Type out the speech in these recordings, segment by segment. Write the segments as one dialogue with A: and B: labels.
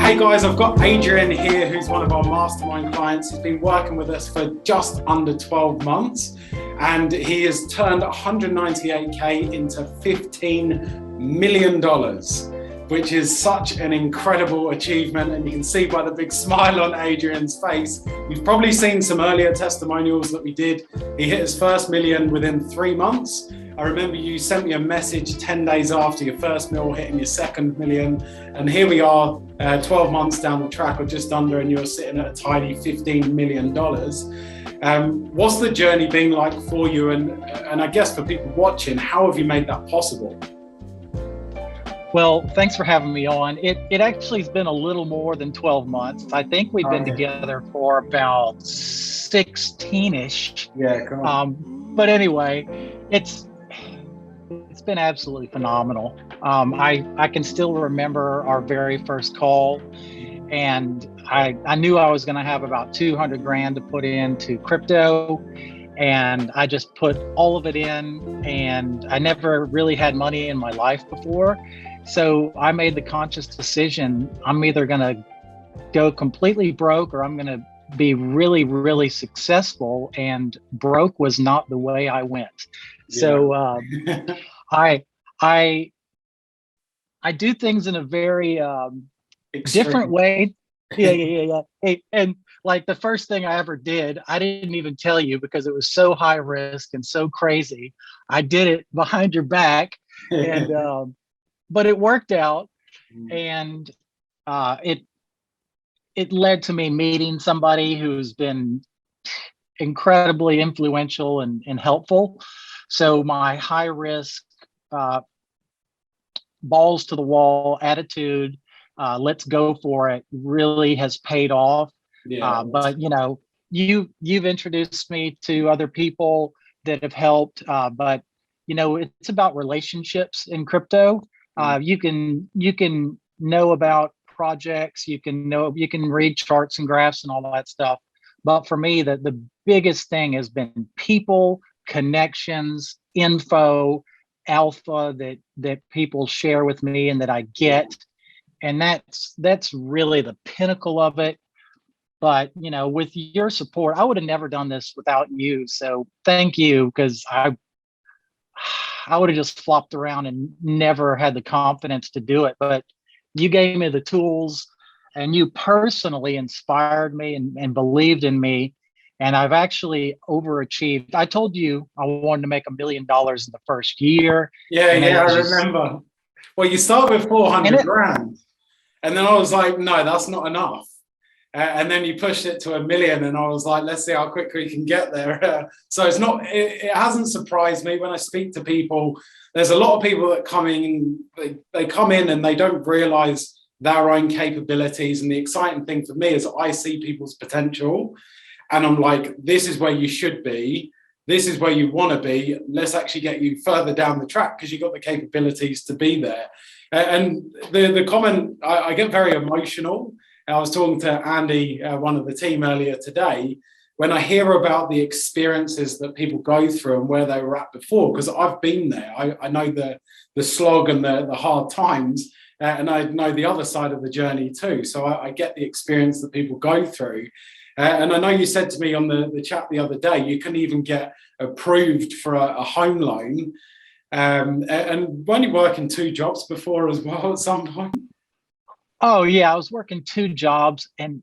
A: Hey guys, I've got Adrian here, who's one of our mastermind clients. He's been working with us for just under 12 months, and he has turned 198K into $15 million, which is such an incredible achievement. And you can see by the big smile on Adrian's face, you've probably seen some earlier testimonials that we did. He hit his first million within 3 months. I remember you sent me a message 10 days after your first mil hitting your second million. And here we are 12 months down the track, or just under, and you're sitting at a tiny $15 million. What's the journey been like for you? And I guess for people watching, how have you made that possible?
B: Well, thanks for having me on. It actually has been a little more than 12 months. I think we've been together for about 16-ish.
A: Yeah, come on.
B: But anyway, it's been absolutely phenomenal. I can still remember our very first call, and I knew I was going to have about 200 grand to put into crypto, and I just put all of it in, and I never really had money in my life before. So I made the conscious decision, I'm either going to go completely broke or I'm going to be really, really successful, and broke was not the way I went. Yeah. So I do things in a very different way. Yeah. Hey, and like the first thing I ever did, I didn't even tell you because it was so high risk and so crazy. I did it behind your back, and but it worked out, and it led to me meeting somebody who's been incredibly influential and helpful. So my high risk, balls to the wall attitude, let's go for it, really has paid off. Yeah. But you've introduced me to other people that have helped, but it's about relationships in crypto. You can know about projects, you can read charts and graphs and all that stuff. But for me, the biggest thing has been people, connections, info, alpha that people share with me and that I get. And that's really the pinnacle of it. But with your support, I would have never done this without you. So thank you, because I would have just flopped around and never had the confidence to do it. But you gave me the tools, and you personally inspired me and believed in me. And I've actually overachieved. I told you I wanted to make $1 million in the first year.
A: Yeah, I remember. Well, you start with 400 grand. And then I was like, no, that's not enough. And then you pushed it to $1 million, and I was like, let's see how quickly we can get there. So it hasn't surprised me when I speak to people. There's a lot of people that come in, they come in and they don't realize their own capabilities. And the exciting thing for me is I see people's potential, and I'm like, this is where you should be. This is where you want to be. Let's actually get you further down the track because you've got the capabilities to be there. And the comment, I get very emotional. I was talking to Andy, one of the team earlier today, when I hear about the experiences that people go through and where they were at before, because I've been there. I know the slog and the hard times, and I know the other side of the journey too. So I get the experience that people go through. And I know you said to me on the chat the other day, you can even get approved for a home loan. And weren't you working 2 jobs before as well at some point?
B: Oh yeah, I was working 2 jobs, and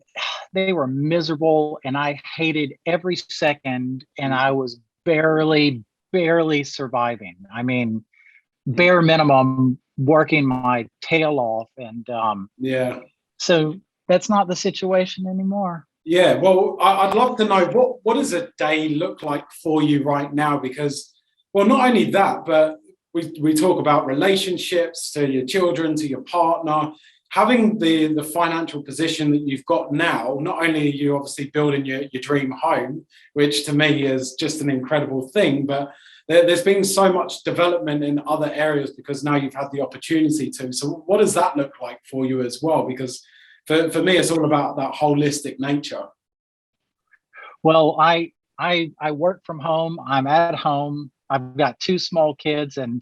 B: they were miserable, and I hated every second, and I was barely surviving. I mean, bare minimum, working my tail off, and so that's not the situation anymore.
A: Yeah, well, I'd love to know what does a day look like for you right now? Because, well, not only that, but we talk about relationships, to your children, to your partner. Having the financial position that you've got now, not only are you obviously building your dream home, which to me is just an incredible thing, but there's been so much development in other areas because now you've had the opportunity to. So what does that look like for you as well? Because for me, it's all about that holistic nature.
B: Well, I work from home. I'm at home. I've got 2 small kids, and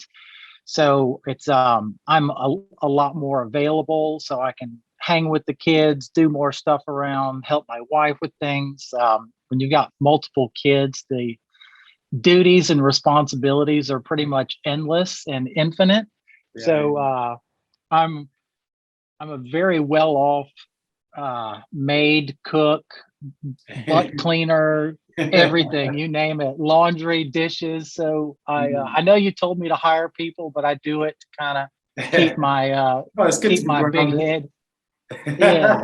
B: So it's I'm a lot more available, so I can hang with the kids, do more stuff around, help my wife with things. When you've got multiple kids, the duties and responsibilities are pretty much endless and infinite.
A: Yeah.
B: So I'm a very well off maid, cook, butt cleaner, everything, you name it, laundry, dishes. So I know you told me to hire people, but I do it to kind of keep my
A: Oh, it's good to
B: keep
A: be
B: my big
A: grounded.
B: head. Yeah,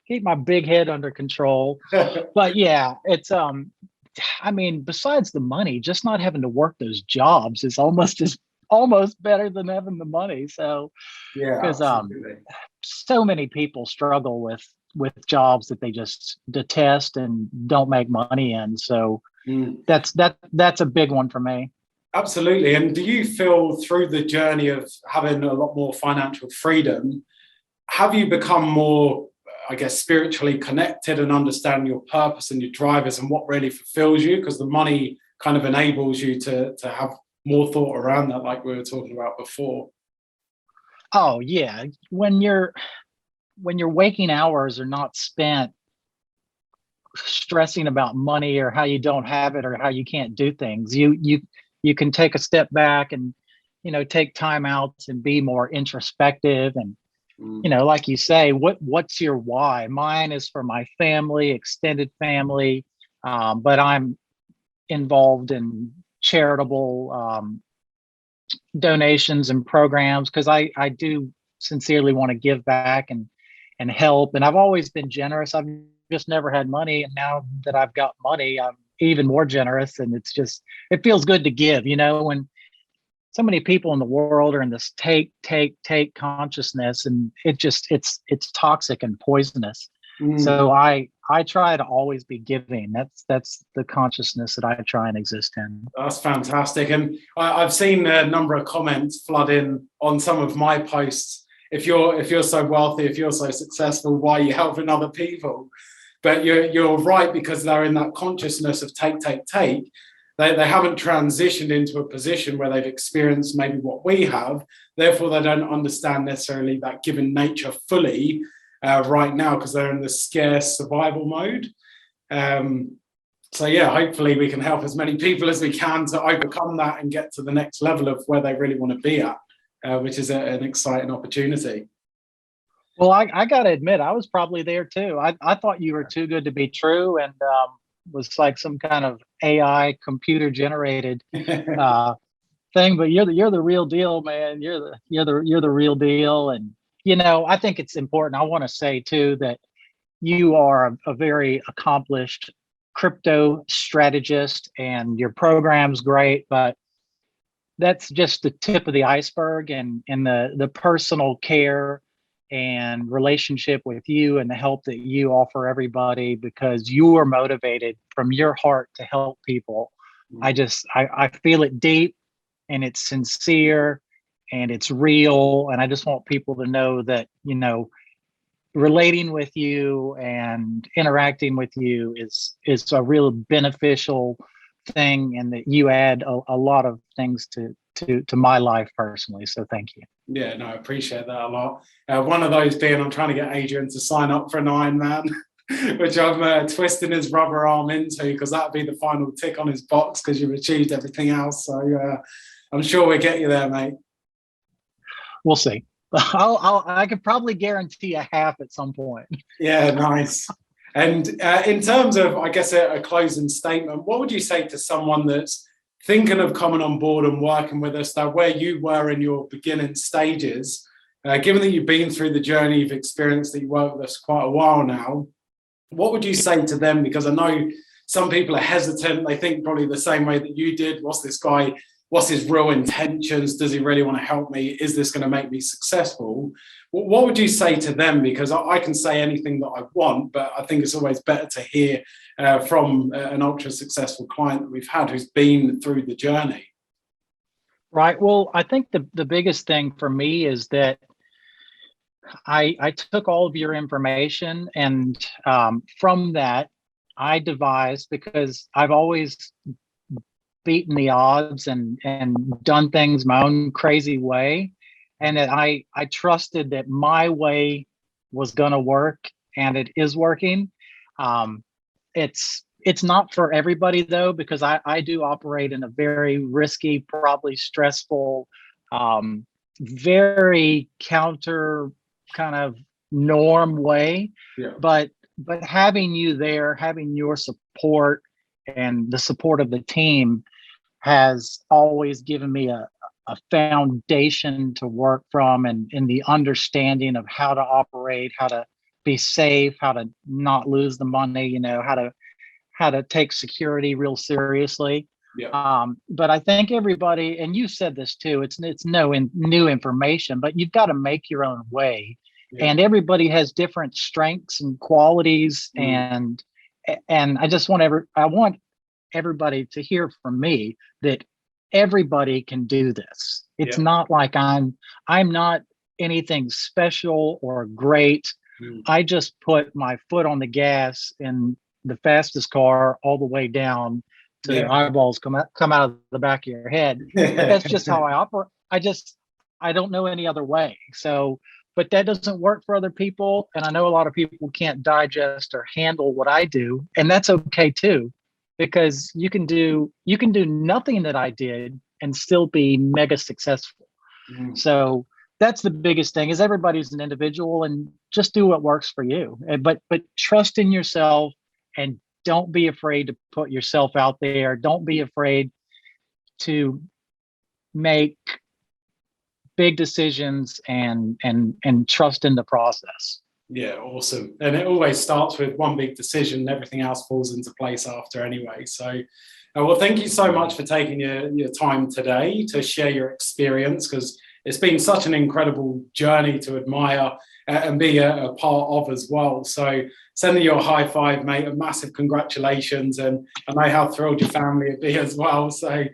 B: keep my big head under control. But yeah, it's I mean, besides the money, just not having to work those jobs is almost better than having the money. So
A: Yeah,
B: because
A: absolutely.
B: so many people struggle with jobs that they just detest and don't make money in. So that's a big one for me.
A: Absolutely. And do you feel through the journey of having a lot more financial freedom, have you become more, I guess, spiritually connected and understand your purpose and your drivers and what really fulfills you? Because the money kind of enables you to have more thought around that, like we were talking about before.
B: Oh yeah, when your waking hours are not spent stressing about money or how you don't have it or how you can't do things, you can take a step back and take time out and be more introspective. And like you say, what's your why? Mine is for my family, extended family, but I'm involved in charitable donations and programs because I do sincerely want to give back and help. And I've always been generous. I've just never had money, and now that I've got money, I'm even more generous. And it feels good to give. When so many people in the world are in this take consciousness, and it's toxic and poisonous. So I try to always be giving. That's the consciousness that I try and exist in.
A: That's fantastic. And I've seen a number of comments flood in on some of my posts. If you're so wealthy, if you're so successful, why are you helping other people? But you're right, because they're in that consciousness of take. They haven't transitioned into a position where they've experienced maybe what we have. Therefore, they don't understand necessarily that given nature fully right now, because they're in the scarce survival mode. So yeah, hopefully we can help as many people as we can to overcome that and get to the next level of where they really want to be at, which is an exciting opportunity.
B: Well, I got to admit, I was probably there too. I thought you were too good to be true, and was like some kind of AI computer generated thing. But you're the real deal, man. You're the real deal. And I think it's important. I want to say too that you are a very accomplished crypto strategist, and your program's great, but that's just the tip of the iceberg. And the personal care and relationship with you and the help that you offer everybody, because you are motivated from your heart to help people. I feel it deep, and it's sincere, and it's real. And I just want people to know that, relating with you and interacting with you is a real beneficial thing, and that you add a lot of things to my life personally. So thank you.
A: Yeah, no, I appreciate that a lot. One of those being, I'm trying to get Adrian to sign up for an Ironman, which I'm twisting his rubber arm into, because that'd be the final tick on his box, because you've achieved everything else. So I'm sure we'll get you there, mate.
B: We'll see. I could probably guarantee a half at some point.
A: Yeah, nice. And in terms of, I guess, a closing statement, what would you say to someone that's thinking of coming on board and working with us, that where you were in your beginning stages, given that you've been through the journey, you've experienced that you work with us quite a while now, what would you say to them? Because I know some people are hesitant. They think probably the same way that you did. What's this guy? What's his real intentions? Does he really want to help me? Is this going to make me successful? What would you say to them? Because I can say anything that I want, but I think it's always better to hear from an ultra successful client that we've had who's been through the journey.
B: Right. Well, I think the biggest thing for me is that I took all of your information, and from that, I devised, because I've always beaten the odds and done things my own crazy way, and that I trusted that my way was going to work, and it is working. It's not for everybody though, because I do operate in a very risky, probably stressful, very counter kind of norm way.
A: Yeah.
B: But having you there, having your support and the support of the team has always given me a foundation to work from, and in the understanding of how to operate, how to be safe, how to not lose the money, you know, how to take security real seriously.
A: Yeah.
B: But I think everybody, and you said this too, it's new information, but you've got to make your own way. Yeah. And everybody has different strengths and qualities. And I want everybody to hear from me that everybody can do this. It's not like I'm not anything special or great. I just put my foot on the gas in the fastest car all the way down till your eyeballs come out of the back of your head. But that's just how I operate. I don't know any other way. So, but that doesn't work for other people. And I know a lot of people can't digest or handle what I do, and that's okay too, because you can do nothing that I did and still be mega successful. So that's the biggest thing, is everybody's an individual, and just do what works for you. But trust in yourself, and don't be afraid to put yourself out there. Don't be afraid to make big decisions, and trust in the process.
A: Yeah, awesome. And it always starts with one big decision, and everything else falls into place after anyway. So, well, thank you so much for taking your time today to share your experience, because it's been such an incredible journey to admire and be a part of as well. So sending you a high five, mate, a massive congratulations. And I know how thrilled your family would be as well. So,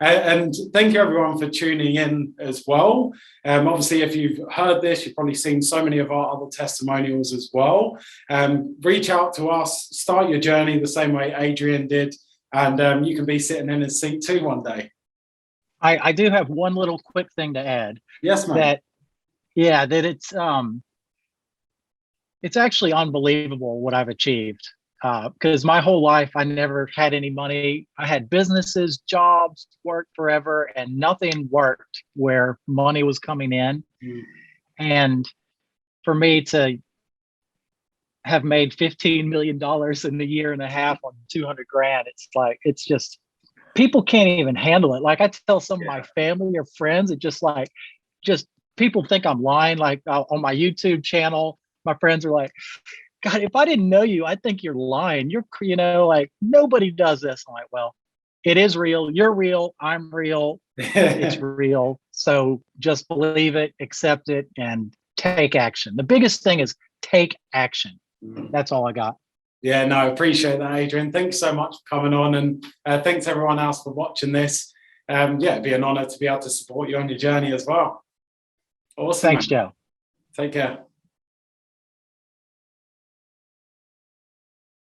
A: and thank you everyone for tuning in as well. Obviously, if you've heard this, you've probably seen so many of our other testimonials as well. Reach out to us, start your journey the same way Adrian did, and you can be sitting in his seat too one day.
B: I do have one little quick thing to add.
A: Yes, mate.
B: That it's actually unbelievable what I've achieved. Because my whole life, I never had any money. I had businesses, jobs, worked forever, and nothing worked where money was coming in. And for me to have made $15 million in a year and a half on 200 grand, it's just, people can't even handle it. Like, I tell some of my family or friends, it just people think I'm lying. Like, on my YouTube channel, my friends are like, God, if I didn't know you, I think you're lying. Like, nobody does this. I'm like, well, it is real. You're real. I'm real. It's real. So just believe it, accept it, and take action. The biggest thing is take action. That's all I got.
A: Yeah, no, I appreciate that, Adrian. Thanks so much for coming on, and thanks everyone else for watching this. It'd be an honor to be able to support you on your journey as well. Awesome.
B: Thanks, Joe.
A: Take care.